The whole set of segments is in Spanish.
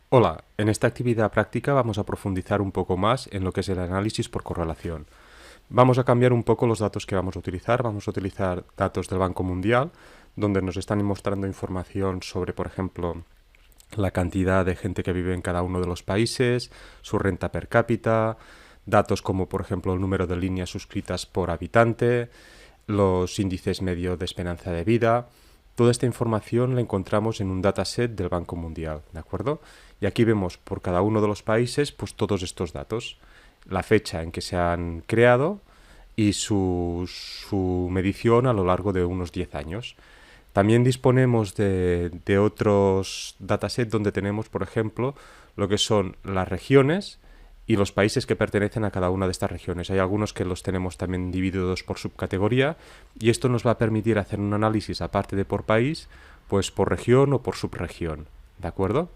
Hola, en esta actividad práctica vamos a profundizar un poco más en lo que es el análisis por correlación. Vamos a cambiar un poco los datos que vamos a utilizar datos del Banco Mundial, donde nos están mostrando información sobre, por ejemplo, la cantidad de gente que vive en cada uno de los países, su renta per cápita, datos como, por ejemplo, el número de líneas suscritas por habitante, los índices medio de esperanza de vida. Toda esta información la encontramos en un dataset del Banco Mundial, ¿de acuerdo? Y aquí vemos por cada uno de los países pues todos estos datos, la fecha en que se han creado y su medición a lo largo de unos 10 años. También disponemos de otros datasets donde tenemos, por ejemplo, lo que son las regiones y los países que pertenecen a cada una de estas regiones. Hay algunos que los tenemos también divididos por subcategoría y esto nos va a permitir hacer un análisis aparte de por país, pues por región o por subregión. ¿De acuerdo?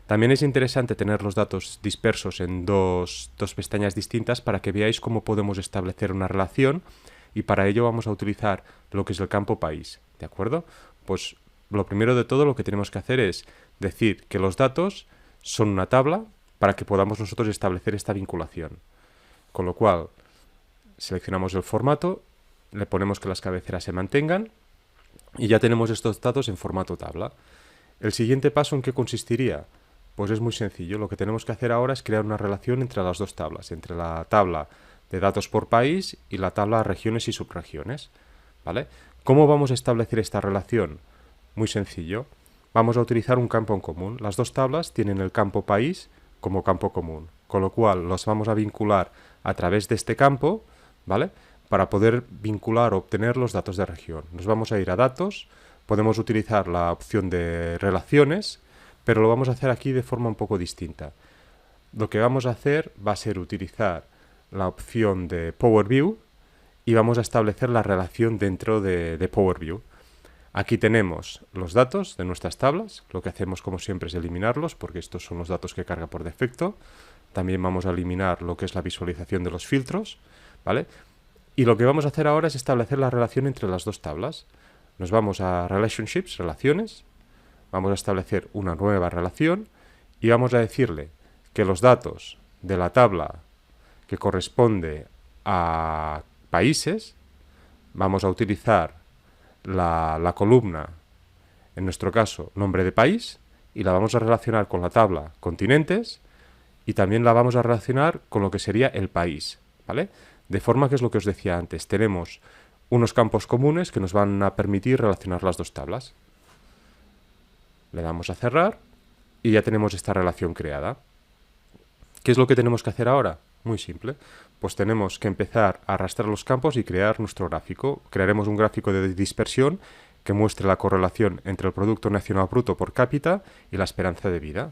También es interesante tener los datos dispersos en dos pestañas distintas para que veáis cómo podemos establecer una relación y para ello vamos a utilizar lo que es el campo país. ¿De acuerdo? Pues lo primero de todo lo que tenemos que hacer es decir que los datos son una tabla para que podamos nosotros establecer esta vinculación. Con lo cual, seleccionamos el formato, le ponemos que las cabeceras se mantengan y ya tenemos estos datos en formato tabla. ¿El siguiente paso en qué consistiría? Pues es muy sencillo. Lo que tenemos que hacer ahora es crear una relación entre las dos tablas, entre la tabla de datos por país y la tabla de regiones y subregiones. ¿Vale? ¿Cómo vamos a establecer esta relación? Muy sencillo. Vamos a utilizar un campo en común. Las dos tablas tienen el campo país como campo común, con lo cual los vamos a vincular a través de este campo, ¿vale? Para poder vincular o obtener los datos de región. Nos vamos a ir a datos, podemos utilizar la opción de relaciones, pero lo vamos a hacer aquí de forma un poco distinta. Lo que vamos a hacer va a ser utilizar la opción de Power View y vamos a establecer la relación dentro de Power View. Aquí tenemos los datos de nuestras tablas. Lo que hacemos como siempre es eliminarlos porque estos son los datos que carga por defecto. También vamos a eliminar lo que es la visualización de los filtros, ¿vale? Y lo que vamos a hacer ahora es establecer la relación entre las dos tablas. Nos vamos a Relationships, relaciones, vamos a establecer una nueva relación y vamos a decirle que los datos de la tabla que corresponde a países, vamos a utilizar la columna, en nuestro caso, nombre de país, y la vamos a relacionar con la tabla continentes y también la vamos a relacionar con lo que sería el país, ¿vale? De forma que es lo que os decía antes, tenemos unos campos comunes que nos van a permitir relacionar las dos tablas. Le damos a cerrar y ya tenemos esta relación creada. ¿Qué es lo que tenemos que hacer ahora? Muy simple. Pues tenemos que empezar a arrastrar los campos y crear nuestro gráfico. Crearemos un gráfico de dispersión que muestre la correlación entre el Producto Nacional Bruto por cápita y la esperanza de vida.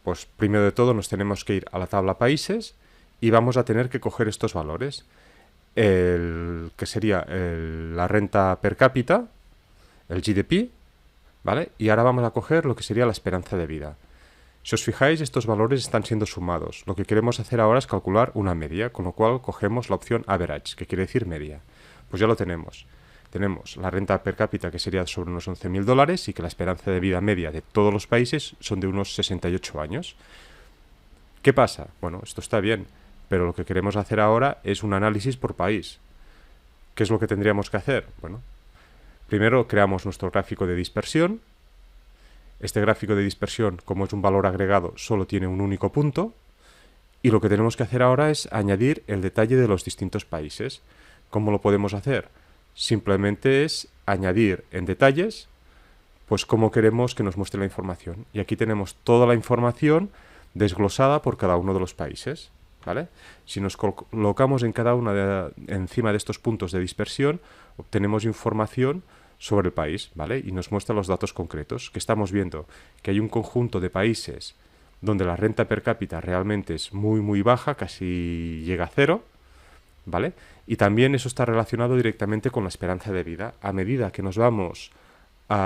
Pues primero de todo nos tenemos que ir a la tabla países y vamos a tener que coger estos valores. Que sería la renta per cápita, el GDP, ¿vale? Y ahora vamos a coger lo que sería la esperanza de vida. Si os fijáis, estos valores están siendo sumados. Lo que queremos hacer ahora es calcular una media, con lo cual cogemos la opción average, que quiere decir media. Pues ya lo tenemos. Tenemos la renta per cápita, que sería sobre unos 11.000 dólares, y que la esperanza de vida media de todos los países son de unos 68 años. ¿Qué pasa? Bueno, esto está bien, pero lo que queremos hacer ahora es un análisis por país. ¿Qué es lo que tendríamos que hacer? Bueno, primero creamos nuestro gráfico de dispersión. Este gráfico de dispersión, como es un valor agregado, solo tiene un único punto. Y lo que tenemos que hacer ahora es añadir el detalle de los distintos países. ¿Cómo lo podemos hacer? Simplemente es añadir en detalles, pues cómo queremos que nos muestre la información. Y aquí tenemos toda la información desglosada por cada uno de los países, ¿vale? Si nos colocamos en cada una encima de estos puntos de dispersión, obtenemos información sobre el país, ¿vale? Y nos muestra los datos concretos, que estamos viendo que hay un conjunto de países donde la renta per cápita realmente es muy muy baja, casi llega a cero, ¿vale? Y también eso está relacionado directamente con la esperanza de vida. A medida que nos vamos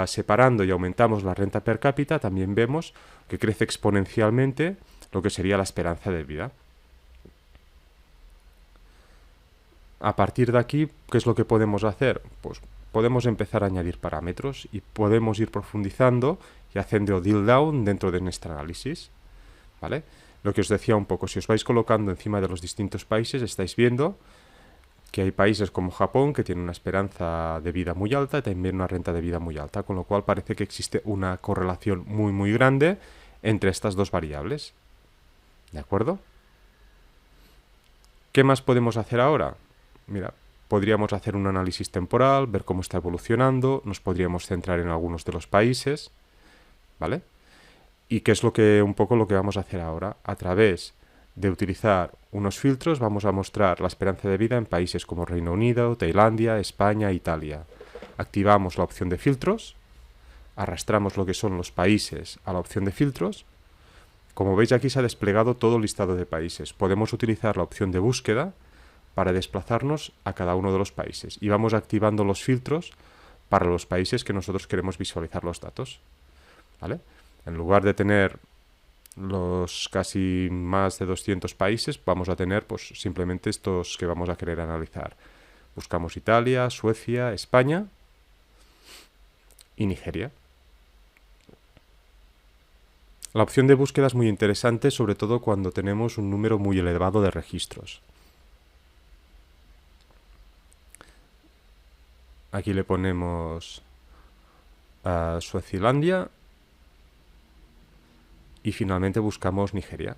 separando y aumentamos la renta per cápita, también vemos que crece exponencialmente lo que sería la esperanza de vida. A partir de aquí, ¿qué es lo que podemos hacer? Pues podemos empezar a añadir parámetros y podemos ir profundizando y haciendo drill down dentro de nuestro análisis. ¿vale? Lo que os decía un poco, si os vais colocando encima de los distintos países, estáis viendo que hay países como Japón que tienen una esperanza de vida muy alta y también una renta de vida muy alta, con lo cual parece que existe una correlación muy muy grande entre estas dos variables. ¿De acuerdo? ¿Qué más podemos hacer ahora? Mira, podríamos hacer un análisis temporal, ver cómo está evolucionando, nos podríamos centrar en algunos de los países, ¿vale? ¿Y qué es un poco lo que vamos a hacer ahora? A través de utilizar unos filtros vamos a mostrar la esperanza de vida en países como Reino Unido, Tailandia, España, Italia. Activamos la opción de filtros, arrastramos lo que son los países a la opción de filtros. Como veis, aquí se ha desplegado todo el listado de países. Podemos utilizar la opción de búsqueda para desplazarnos a cada uno de los países y vamos activando los filtros para los países que nosotros queremos visualizar los datos, ¿vale? En lugar de tener los casi más de 200 países, vamos a tener pues simplemente estos que vamos a querer analizar. Buscamos Italia, Suecia, España y Nigeria. La opción de búsqueda es muy interesante, sobre todo cuando tenemos un número muy elevado de registros. Aquí le ponemos a Suazilandia y finalmente buscamos Nigeria.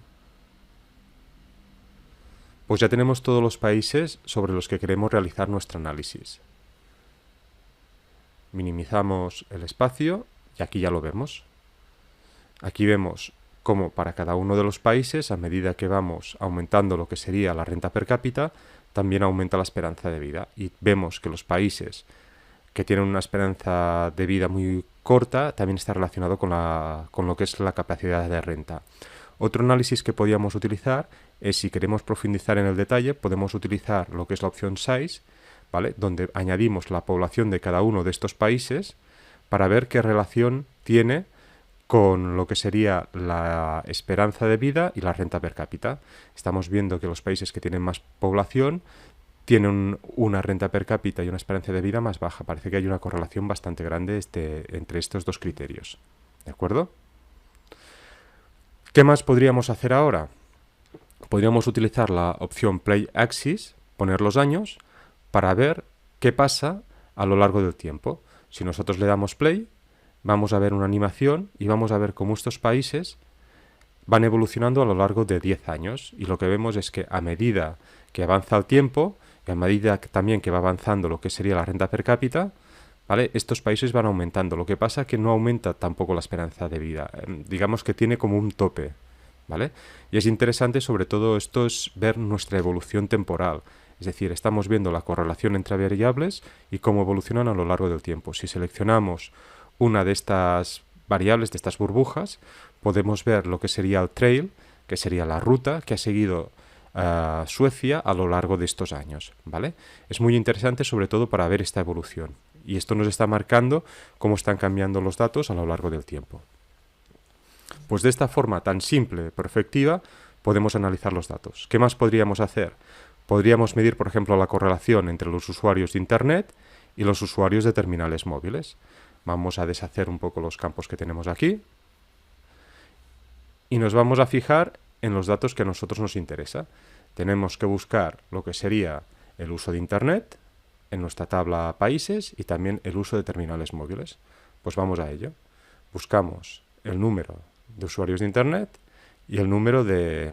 Pues ya tenemos todos los países sobre los que queremos realizar nuestro análisis. Minimizamos el espacio y aquí ya lo vemos. Aquí vemos cómo para cada uno de los países, a medida que vamos aumentando lo que sería la renta per cápita, también aumenta la esperanza de vida. Y vemos que los países que tienen una esperanza de vida muy corta también está relacionado con lo que es la capacidad de renta. Otro análisis que podríamos utilizar es, si queremos profundizar en el detalle, podemos utilizar lo que es la opción Size, ¿vale? Donde añadimos la población de cada uno de estos países para ver qué relación tiene con lo que sería la esperanza de vida y la renta per cápita. Estamos viendo que los países que tienen más población tienen una renta per cápita y una esperanza de vida más baja. Parece que hay una correlación bastante grande entre estos dos criterios. ¿De acuerdo? ¿Qué más podríamos hacer ahora? Podríamos utilizar la opción Play Axis, poner los años, para ver qué pasa a lo largo del tiempo. Si nosotros le damos Play, vamos a ver una animación y vamos a ver cómo estos países van evolucionando a lo largo de 10 años. Y lo que vemos es que a medida que avanza el tiempo, y a medida también que va avanzando lo que sería la renta per cápita, ¿vale? Estos países van aumentando. Lo que pasa es que no aumenta tampoco la esperanza de vida. Digamos que tiene como un tope, ¿vale? Y es interesante, sobre todo esto, es ver nuestra evolución temporal. Es decir, estamos viendo la correlación entre variables y cómo evolucionan a lo largo del tiempo. Si seleccionamos una de estas variables, de estas burbujas, podemos ver lo que sería el trail, que sería la ruta que ha seguido Suecia a lo largo de estos años, ¿vale? Es muy interesante, sobre todo para ver esta evolución. Y esto nos está marcando cómo están cambiando los datos a lo largo del tiempo. Pues de esta forma tan simple pero efectiva podemos analizar los datos. ¿Qué más podríamos hacer? Podríamos medir, por ejemplo, la correlación entre los usuarios de Internet y los usuarios de terminales móviles. Vamos a deshacer un poco los campos que tenemos aquí y nos vamos a fijar en los datos que a nosotros nos interesa. Tenemos que buscar lo que sería el uso de Internet en nuestra tabla países y también el uso de terminales móviles. Pues vamos a ello. Buscamos el número de usuarios de Internet y el número de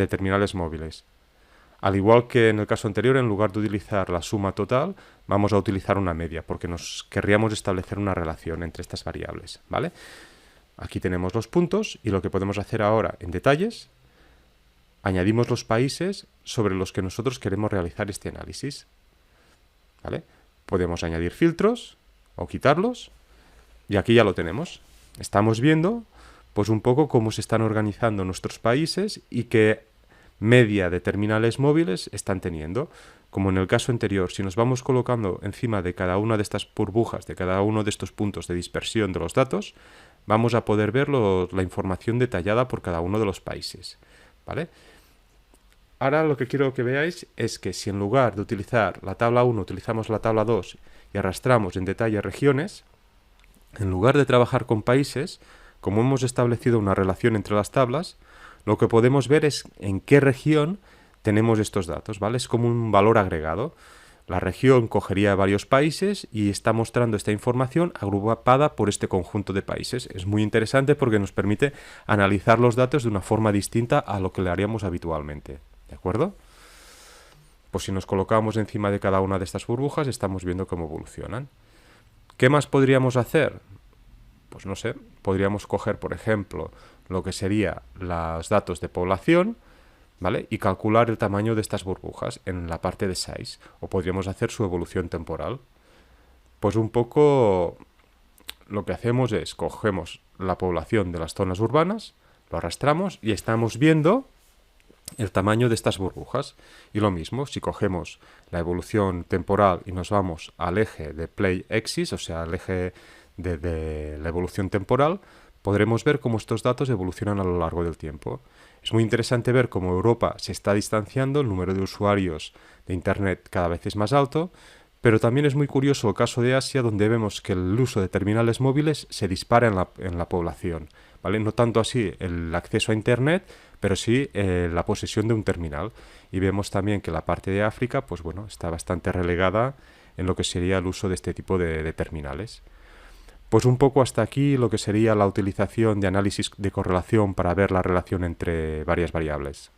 terminales móviles. Al igual que en el caso anterior, en lugar de utilizar la suma total, vamos a utilizar una media, porque nos querríamos establecer una relación entre estas variables, ¿vale? Aquí tenemos los puntos y lo que podemos hacer ahora en detalles, añadimos los países sobre los que nosotros queremos realizar este análisis, ¿vale? Podemos añadir filtros o quitarlos y aquí ya lo tenemos. Estamos viendo pues un poco cómo se están organizando nuestros países y qué media de terminales móviles están teniendo. Como en el caso anterior, si nos vamos colocando encima de cada una de estas burbujas, de cada uno de estos puntos de dispersión de los datos, vamos a poder ver la información detallada por cada uno de los países, ¿vale? Ahora lo que quiero que veáis es que si en lugar de utilizar la tabla 1 utilizamos la tabla 2 y arrastramos en detalle regiones, en lugar de trabajar con países, como hemos establecido una relación entre las tablas, lo que podemos ver es en qué región tenemos estos datos, ¿vale? Es como un valor agregado. La región cogería varios países y está mostrando esta información agrupada por este conjunto de países. Es muy interesante porque nos permite analizar los datos de una forma distinta a lo que le haríamos habitualmente. ¿De acuerdo? Pues si nos colocamos encima de cada una de estas burbujas, estamos viendo cómo evolucionan. ¿Qué más podríamos hacer? Pues no sé, podríamos coger, por ejemplo, lo que sería los datos de población, ¿vale? Y calcular el tamaño de estas burbujas en la parte de size. O podríamos hacer su evolución temporal. Pues un poco lo que hacemos es cogemos la población de las zonas urbanas, lo arrastramos y estamos viendo el tamaño de estas burbujas. Y lo mismo, si cogemos la evolución temporal y nos vamos al eje de play axis, o sea, al eje de la evolución temporal, podremos ver cómo estos datos evolucionan a lo largo del tiempo. Es muy interesante ver cómo Europa se está distanciando, el número de usuarios de Internet cada vez es más alto, pero también es muy curioso el caso de Asia, donde vemos que el uso de terminales móviles se dispara en la población, ¿vale? No tanto así el acceso a Internet, pero sí la posesión de un terminal. Y vemos también que la parte de África, pues bueno, está bastante relegada en lo que sería el uso de este tipo de terminales. Pues un poco hasta aquí lo que sería la utilización de análisis de correlación para ver la relación entre varias variables.